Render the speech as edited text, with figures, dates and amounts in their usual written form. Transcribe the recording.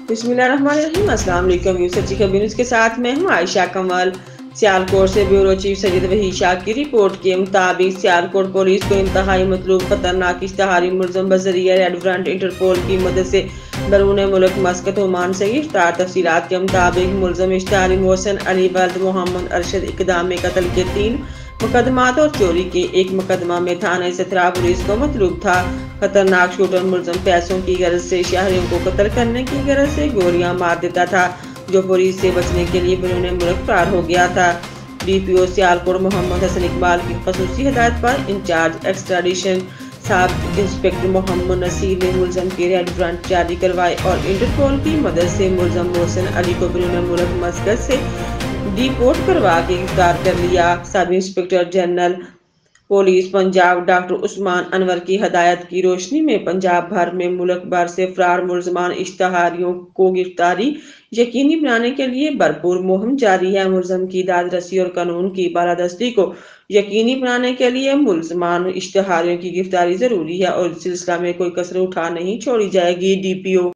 बिस्मिल्लाहिर्रहमानिर्रहीम। अस्सलाम वालेकुम। यूसुफ खबर न्यूज़ के साथ मैं हूँ आयशा कमल। सियालकोट से ब्यूरो चीफ सैयद वही शाह की रिपोर्ट के मुताबिक सियालकोट पुलिस को इंतहाई मतलूब खतरनाक इश्तहारी मुलज़म बजरिया रेड फ्रंट इंटरपोल की मदद से बैरून मुल्क मस्कत ओमान से गिरफ्तार। तफसीलात के मुताबिक मुलज़म इश्तहारी मोहसिन अली वल्द मोहम्मद अरशद इक़दाम में कत्ल के 3 मुकदमात और चोरी के 1 मुकदमा में थाना सतरा पुलिस को मतलूब था। खतरनाक शूटर मुलज़म पैसों की गरज से शहरियों को कत्ल करने की गरज से गोलियां मार देता था, जो पुलिस से बचने के लिए बैरून मुल्क फरार हो गया था। DPO सियालकोट मोहम्मद हसन इकबाल की खसूसी हिदायत पर in charge extradition sub inspector Mohammad Nasir ने मुलज़म के रेड वारंट जारी करवाए और इंटरपोल की मदद से मुलज़म मोहसिन अली को बैरून मुल्क मस्कत से डिपोर्ट करवा के गिरफ्तार कर लिया। Sub inspector general police Punjab doctor Usman Anwar की हदायत की रोशनी में पंजाब भर में मुल्क भर से फरार मुलजमान इश्तहारियों को गिरफ्तारी यकीनी बनाने के लिए भरपूर मुहिम जारी है। मुलजम की दाद रसी और कानून की बालादस्ती को यकीनी बनाने के लिए मुलजमान इश्तहारियों की गिरफ्तारी जरूरी है और इस सिलसिला में कोई कसर उठा नहीं छोड़ी जाएगी। DPO